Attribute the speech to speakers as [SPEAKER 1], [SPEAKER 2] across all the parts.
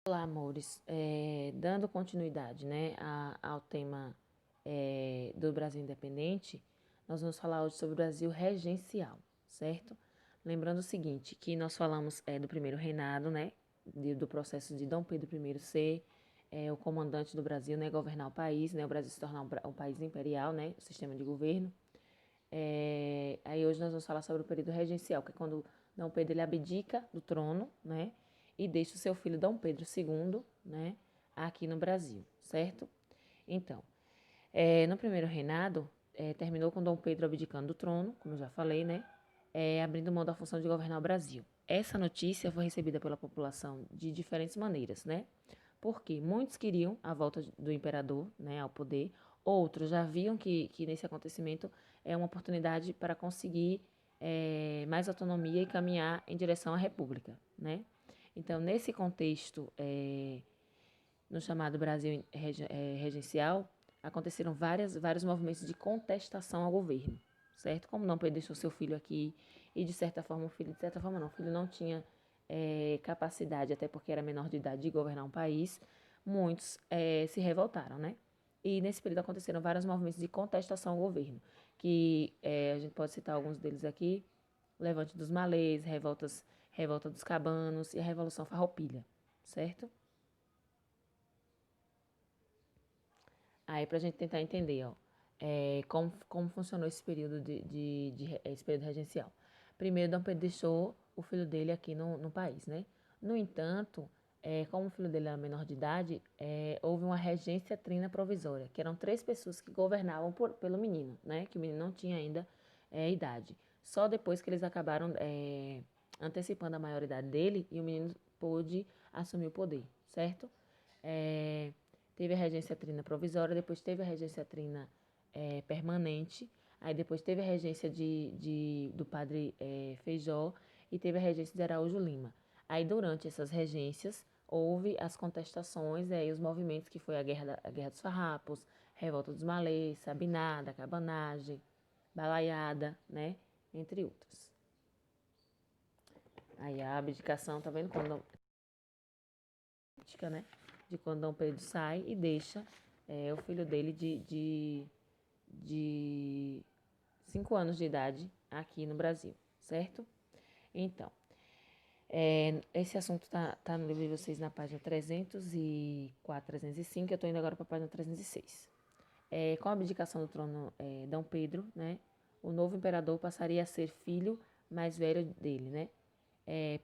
[SPEAKER 1] Olá, amores. Dando continuidade, né, ao tema do Brasil independente, nós vamos falar hoje sobre o Brasil regencial, certo? Lembrando o seguinte, que nós falamos do primeiro reinado, né, do processo de Dom Pedro I ser o comandante do Brasil, né, governar o país, né, o Brasil se tornar um país imperial, né, o sistema de governo. Aí hoje nós vamos falar sobre o período regencial, que é quando Dom Pedro ele abdica do trono, né, e deixa o seu filho Dom Pedro II, né, aqui no Brasil, certo? Então, no primeiro reinado, terminou com Dom Pedro abdicando do trono, como eu já falei, né, abrindo mão da função de governar o Brasil. Essa notícia foi recebida pela população de diferentes maneiras, né? Porque muitos queriam a volta do imperador, né, ao poder, outros já viam que nesse acontecimento é uma oportunidade para conseguir mais autonomia e caminhar em direção à república, né? Então, nesse contexto, no chamado Brasil regencial, aconteceram vários movimentos de contestação ao governo, certo? Como Dom Pedro deixou seu filho aqui e, de certa forma, o filho não tinha capacidade, até porque era menor de idade, de governar um país, muitos se revoltaram, né? E nesse período aconteceram vários movimentos de contestação ao governo, que a gente pode citar alguns deles aqui: Levante dos Malês, Revolta dos Cabanos e a Revolução Farroupilha, certo? Aí, para a gente tentar entender, ó, como funcionou esse período esse período regencial. Primeiro, Dom Pedro deixou o filho dele aqui no país, né? No entanto, como o filho dele era menor de idade, houve uma regência trina provisória, que eram 3 pessoas que governavam pelo menino, né? Que o menino não tinha ainda idade. Só depois que eles acabaram antecipando a maioridade dele e o menino pôde assumir o poder, certo? É, Teve a regência trina provisória, depois teve a regência trina permanente, aí depois teve a regência do padre Feijó e teve a regência de Araújo Lima. Aí durante essas regências houve as contestações e os movimentos que foi a Guerra dos Farrapos, Revolta dos Malês, Sabinada, Cabanagem, Balaiada, né? Entre outros. Aí a abdicação, tá vendo? Né? De quando Dom Pedro sai e deixa o filho dele de 5 anos de idade aqui no Brasil, certo? Então, esse assunto tá no livro de vocês na página 304, 305, eu estou indo agora para a página 306. Com a abdicação do trono Dom Pedro, né, o novo imperador passaria a ser filho mais velho dele, né,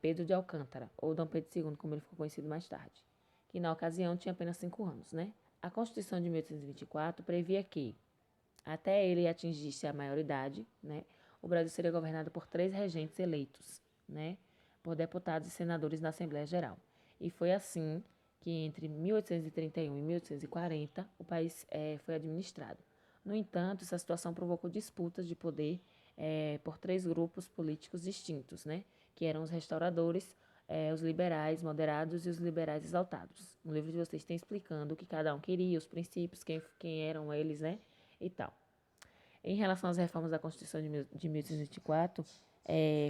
[SPEAKER 1] Pedro de Alcântara, ou Dom Pedro II, como ele ficou conhecido mais tarde, que na ocasião tinha apenas 5 anos, né. A Constituição de 1824 previa que, até ele atingisse a maioridade, né, o Brasil seria governado por 3 regentes eleitos, né, por deputados e senadores na Assembleia Geral. E foi assim que entre 1831 e 1840 o país foi administrado. No entanto, essa situação provocou disputas de poder por 3 grupos políticos distintos, né, que eram os restauradores, os liberais moderados e os liberais exaltados. No livro de vocês tem explicando o que cada um queria, os princípios, quem eram eles, né, e tal. Em relação às reformas da Constituição de 1824,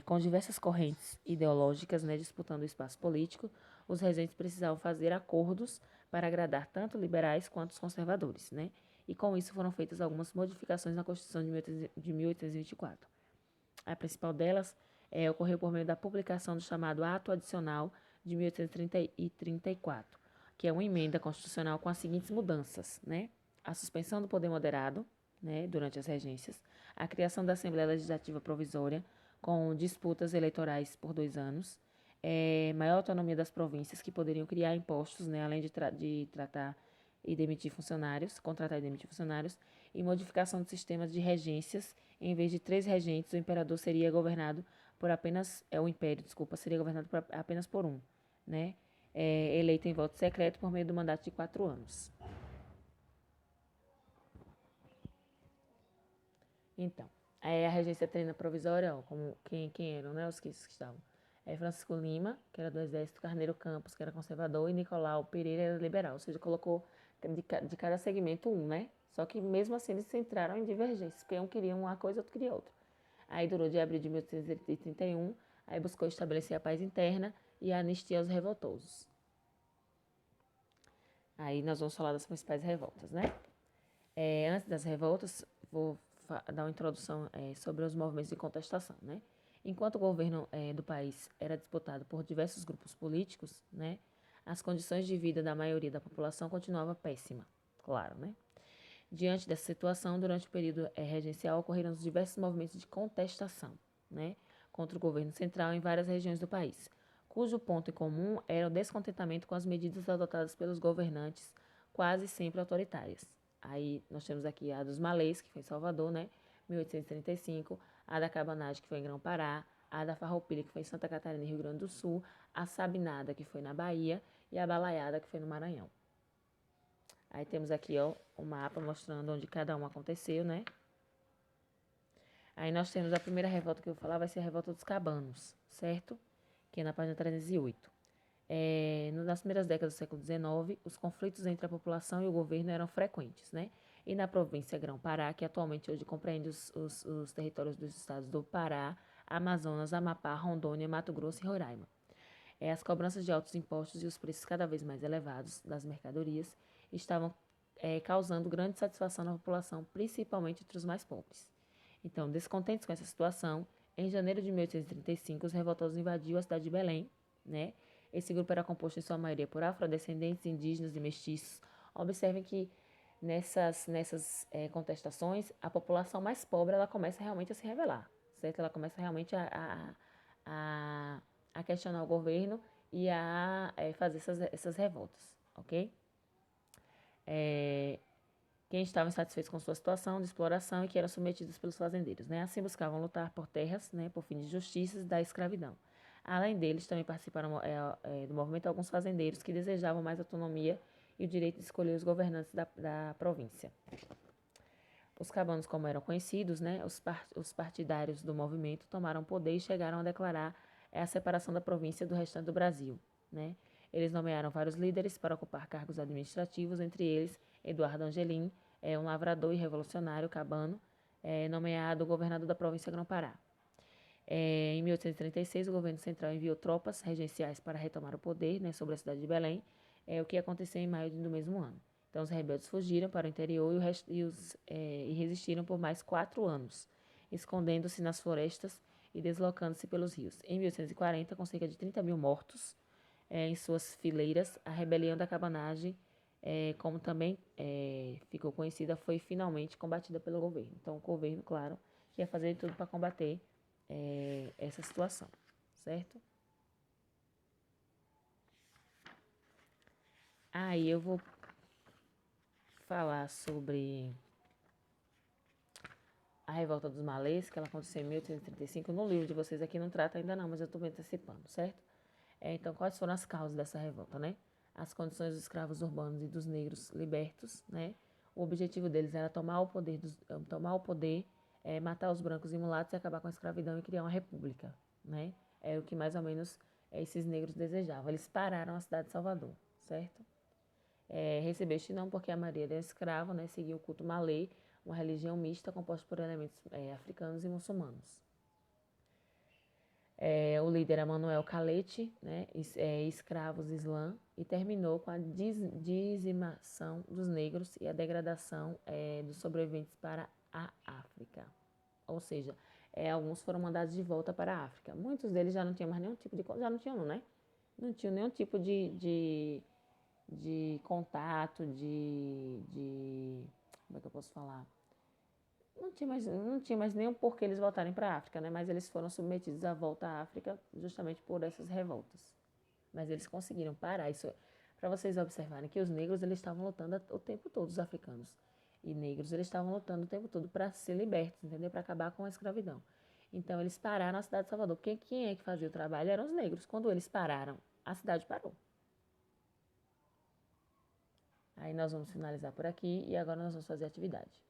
[SPEAKER 1] com diversas correntes ideológicas, né, disputando o espaço político, os regentes precisavam fazer acordos para agradar tanto liberais quanto os conservadores, né? E com isso foram feitas algumas modificações na Constituição de 1824. A principal delas ocorreu por meio da publicação do chamado Ato Adicional de 1834, que é uma emenda constitucional com as seguintes mudanças, né? A suspensão do poder moderado, né, durante as regências, a criação da Assembleia Legislativa Provisória, com disputas eleitorais por 2 anos, maior autonomia das províncias, que poderiam criar impostos, né, além de tratar e demitir funcionários, contratar e demitir funcionários, e modificação do sistema de regências. Em vez de 3 regentes, o imperador seria governado por apenas, o império, desculpa, seria governado apenas por um, né, eleito em voto secreto por meio do mandato de 4 anos. Então, a regência trina provisória, ó, como quem eram, né, os que estavam. Francisco Lima, que era do Exército, Carneiro Campos, que era conservador, e Nicolau Pereira era liberal. Ou seja, colocou de cada segmento um, né? Só que mesmo assim eles entraram em divergências, porque um queria uma coisa, outro queria outra. Aí durou de abril de 1831, aí buscou estabelecer a paz interna e a anistia aos revoltosos. Aí nós vamos falar das principais revoltas, né? Antes das revoltas, vou dar uma introdução sobre os movimentos de contestação, né? Enquanto o governo do país era disputado por diversos grupos políticos, né, as condições de vida da maioria da população continuava péssima, claro, né? Diante dessa situação, durante o período regencial, ocorreram diversos movimentos de contestação, né, contra o governo central em várias regiões do país, cujo ponto em comum era o descontentamento com as medidas adotadas pelos governantes, quase sempre autoritárias. Aí nós temos aqui a dos Malês, que foi em Salvador, né, 1835, a da Cabanagem, que foi em Grão-Pará, a da Farroupilha, que foi em Santa Catarina e Rio Grande do Sul, a Sabinada, que foi na Bahia, e a Balaiada, que foi no Maranhão. Aí temos aqui, ó, o mapa mostrando onde cada um aconteceu, né? Aí nós temos a primeira revolta que eu vou falar, vai ser a revolta dos Cabanos, certo? Que é na página 308. Nas primeiras décadas do século XIX, os conflitos entre a população e o governo eram frequentes, né? E na província Grão-Pará, que atualmente hoje compreende os territórios dos estados do Pará, Amazonas, Amapá, Rondônia, Mato Grosso e Roraima. As cobranças de altos impostos e os preços cada vez mais elevados das mercadorias estavam causando grande satisfação na população, principalmente entre os mais pobres. Então, descontentes com essa situação, em janeiro de 1835, os revoltosos invadiram a cidade de Belém, né? Esse grupo era composto em sua maioria por afrodescendentes, indígenas e mestiços. Observem que nessas contestações, a população mais pobre ela começa realmente a se rebelar, certo? Ela começa realmente a questionar o governo e a fazer essas revoltas, ok? Quem estava insatisfeito com sua situação de exploração e que eram submetidos pelos fazendeiros, né? Assim buscavam lutar por terras, né, por fim de justiça e da escravidão. Além deles, também participaram do movimento alguns fazendeiros que desejavam mais autonomia e o direito de escolher os governantes da província. Os cabanos, como eram conhecidos, né, os partidários do movimento tomaram poder e chegaram a declarar a separação da província do restante do Brasil, né? Eles nomearam vários líderes para ocupar cargos administrativos, entre eles Eduardo Angelim, um lavrador e revolucionário cabano, nomeado governador da província Grão-Pará. Em 1836, o governo central enviou tropas regenciais para retomar o poder, né, sobre a cidade de Belém, o que aconteceu em maio do mesmo ano. Então, os rebeldes fugiram para o interior e resistiram por mais 4 anos, escondendo-se nas florestas e deslocando-se pelos rios. Em 1840, com cerca de 30 mil mortos em suas fileiras, a rebelião da cabanagem, como também ficou conhecida, foi finalmente combatida pelo governo. Então, o governo, claro, ia fazer tudo para combater essa situação, certo? Aí eu vou falar sobre a revolta dos malês, que ela aconteceu em 1835. No livro de vocês aqui não trata ainda não, mas eu estou me antecipando, certo? Então, quais foram as causas dessa revolta, né? As condições dos escravos urbanos e dos negros libertos, né? O objetivo deles era tomar o poder, matar os brancos e mulatos e acabar com a escravidão e criar uma república, né? É o que mais ou menos esses negros desejavam. Eles pararam a cidade de Salvador, certo? Recebeu este nome porque a maioria era escrava, né? Seguia o culto malê, uma religião mista composta por elementos africanos e muçulmanos. O líder era Manuel Calete, né, escravos islã, e terminou com a dizimação dos negros e a degradação dos sobreviventes para a África. Ou seja, alguns foram mandados de volta para a África. Muitos deles já não tinham mais nenhum tipo de... Já não tinham, né? Não tinham nenhum tipo de contato, como é que eu posso falar? Não tinha mais nenhum porquê eles voltarem para a África, né? Mas eles foram submetidos à volta à África justamente por essas revoltas. Mas eles conseguiram parar isso. Para vocês observarem que os negros eles estavam lutando o tempo todo, os africanos e negros eles estavam lutando o tempo todo para ser libertos, entendeu? Para acabar com a escravidão. Então eles pararam a cidade de Salvador. Porque quem é que fazia o trabalho eram os negros. Quando eles pararam, a cidade parou. Aí nós vamos finalizar por aqui e agora nós vamos fazer a atividade.